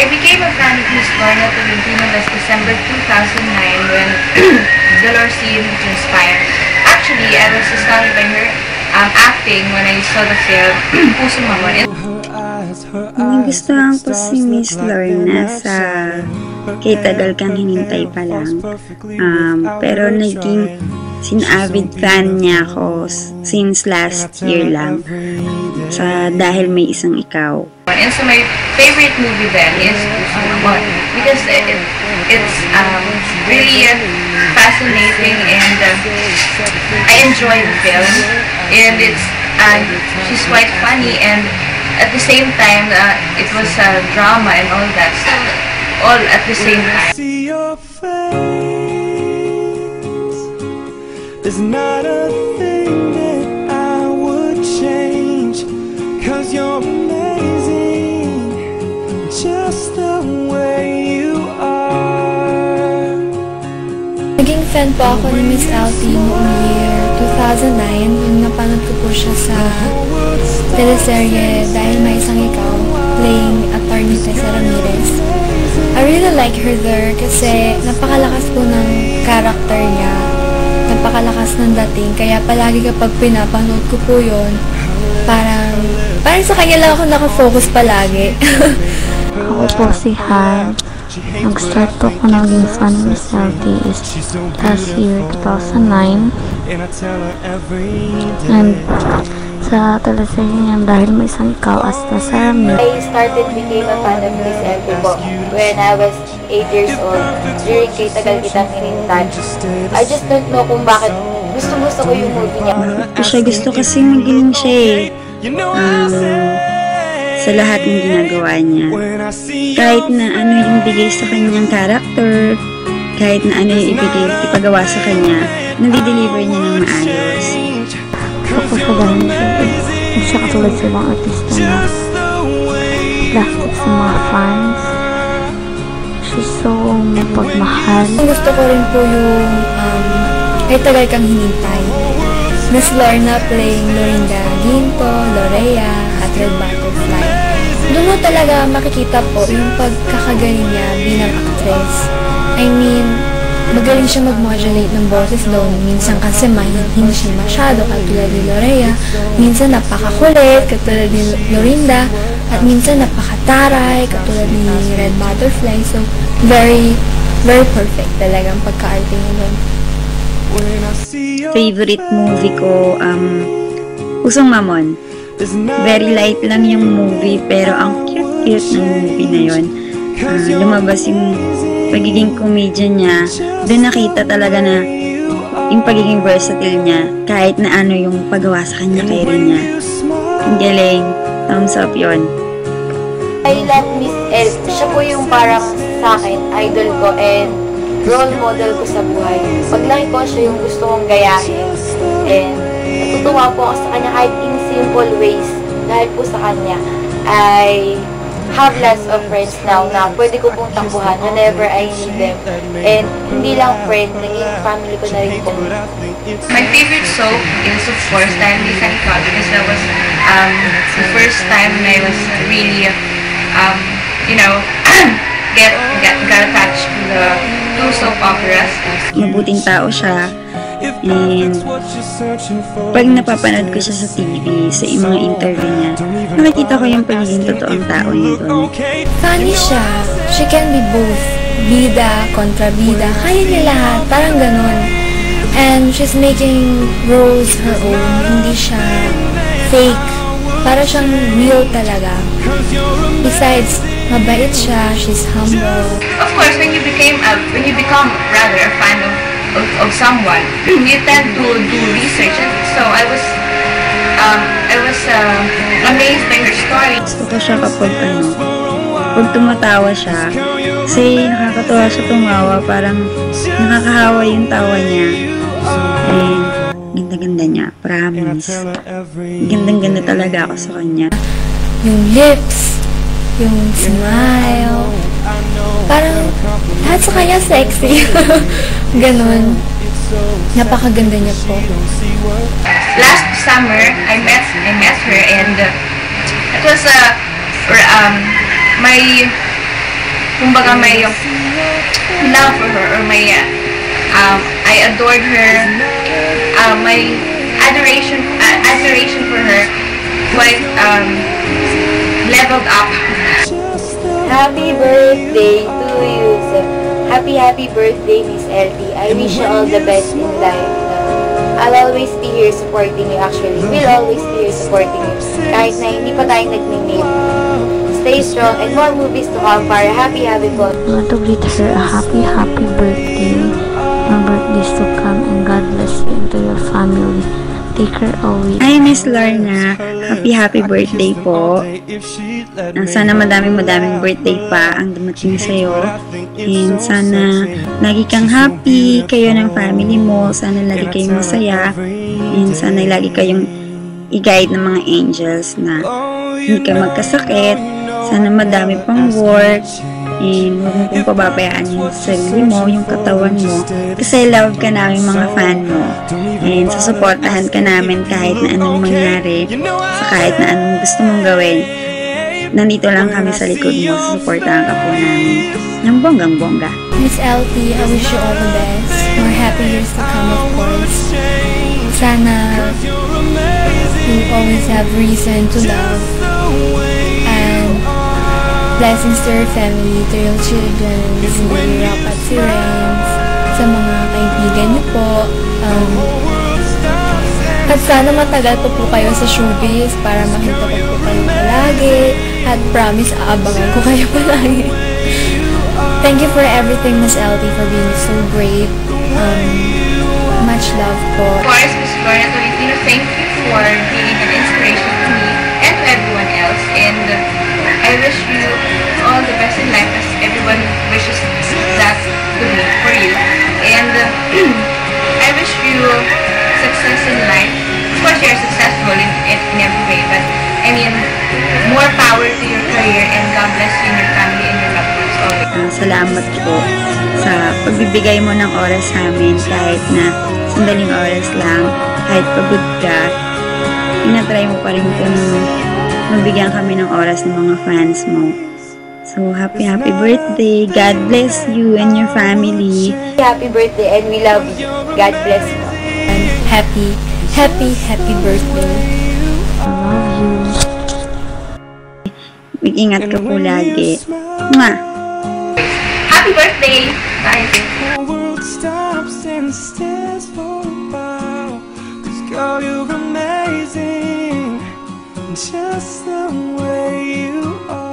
I became a fan of Miss Lorna Tolentino last December 2009 when Dolores seemed to inspire. Actually, I was astounded by her acting when I saw the film Pusong Mamon. Nagustuhan ko si Miss Lorna sa Kay Tagal Kang Hinintay Pa Lang. Pero naging avid fan niya ako since last year lang. Dahil May Isang Ikaw. And so my favorite movie then is Pusong Mamon because it's really fascinating and I enjoy the film and she's quite funny and at the same time it was drama and all that, so all at the same time. See your face. There's not a thing that I would change, 'cause you're amazing just the way you are. Naging fan po ako ni Miss Alti noong year 2009 yung napanood ko po siya sa teleserye Dahil May Isang Ikaw, playing Attorney Tessa Ramirez. I really like her there kasi napakalakas po ng character niya, napakalakas ng dating, kaya palagi kapag pinapanood ko po yun, parang sa kanya lang ako nakafocus palagi. Ako po si Han. Nag-start po ako naging fan ng Miss Alti is last year, 2009. And sa teleserye niya Dahil May Isang Ikaw as Tessa Ramirez. I became a fan of Miss Alti po when I was 8 years old during Kay Tagal Kitang Hinintay. I just don't know kung bakit gusto ko yung movie niya. Gusto kasi magaling siya sa lahat ng ginagawa niya. Kahit na ano yung bigay sa kanyang character, kahit na ano yung ipagawa sa kanya, nadi-deliver niya ng maayos. Kapag hindi siya katulad sa ibang artista na plastic sa mga fans. She's so mapagmahal. Gusto ko rin po yung Kay Tagal Kang Hinintay. Miss Lorna playing Lorinda Ginto, Lorea, at Red Butterfly. Doon mo talaga makikita po yung pagkakagaling niya bilang actress. I mean, magaling siya mag-modulate ng boses doon. Minsan kasi hindi siya masyado katulad ni Lorea. Minsan napakakulit katulad ni Lorinda. At minsan napakataray katulad ni Red Butterfly. So, very, very perfect talagang pagka-arte niya doon. Favorite movie ko, Pusong Mamon. Very light lang yung movie, pero ang cute-cute ng movie na yun. Lumabas yung pagiging comedian niya. Doon nakita talaga na yung pagiging versatile niya, kahit na ano yung pagawa sa kanya kay niya. Ang galing. Thumbs up yun. I love Miss Alti. Siya po yung parang sa akin, idol ko and role model ko sa buhay. Paglaki ko, siya yung gusto kong gayahin. And natutuwa po ako sa kanya kahit in simple ways. Dahil po sa kanya, I have lots of friends now na pwede ko pong takbuhan whenever I need them. And hindi lang friend, naging family ko na rin po. My favorite soap is of course Dahil May Isang Ikaw because that was the first time when I was really got attached to the two soap operas. Mabuting tao siya. And pag napapanood ko siya sa TV, sa mga interview niya, nakikita ko yung pagiging totoong tao niya doon. Funny siya. She can be both. Bida, kontrabida. Kaya niya lahat. Parang ganun. And she's making roles her own. Hindi siya fake. Para siyang real talaga. Besides, mabait siya. She's humble. Of course, when you become rather a fan of someone, you tend to do research, and so I was amazed by her story. Gusto ko siya kapag pag tumatawa siya, kasi nakakatawa siya tumawa, parang nakakahawa yung tawa niya. And ganda-ganda niya, promise. Gandang-ganda talaga ako sa kanya. Yung lips, yung smile, parang lahat sa kanya sexy. Ganon. Napakaganda niya po. Last summer, I met her and it was my kumbaga may love for her, or may I adored her, my admiration for her quite leveled up. Happy birthday to you. So, happy birthday, Miss LT. I wish you all the best in life. I'll always be here supporting you. Actually, we'll always be here supporting you. Kahit na hindi pa tayo nag-name. Stay strong and more movies to come para happy po. I want to greet her a happy birthday. More birthdays to come, and God bless you and to your family. Take care always. Hi, Miss Lorna. Happy birthday po. Sana madaming birthday pa ang dumating sa'yo. And sana lagi kang happy, kayo ng family mo. Sana lagi kayong masaya. And sana lagi kayong i-guide ng mga angels na hindi ka magkasakit. Sana madami pang work. And huwag mo pong pababayaan yung sarili mo, yung katawan mo. Kasi love ka namin mga fan mo. And susuportahan ka namin kahit na anong mangyari. Sa kahit na anong gusto mong gawin. Nandito lang kami sa likod mo. Susuportahan ka po namin. Ng bonggang-bongga. Miss LT, I wish you all the best. More happy years to come, of course. Sana you always have reason to love. Blessings to your family, to your children, si Rock at si Renz, sa mga kaibigan niyo po. At sana matagal po kayo sa showbiz para makita ko po kayo palagi. At promise, aabangan ko kayo palagi. Thank you for everything, Miss LT, for being so great. Much love po. Of course, Miss Lorna Tolentino, thank you for being an inspiration to me and to everyone else. And I wish you all the best in life, as everyone wishes that to be for you. And I wish you success in life. Of course, you're successful in every way, but I mean, more power to your career, and God bless you and your family and your loved ones always. Salamat po sa pagbibigay mo ng oras sa amin kahit na sandaling oras lang, kahit pagod ka, tinatry mo pa rin kung mabigyan kami ng oras ng mga fans mo. So, happy birthday. God bless you and your family. Happy birthday and we love you. God bless you. And happy birthday. I love you. Mag-ingat ka po lagi. Mwah! Happy birthday! Bye! The world stops and stares for a while. 'Cause girl, you're amazing, just the way you are.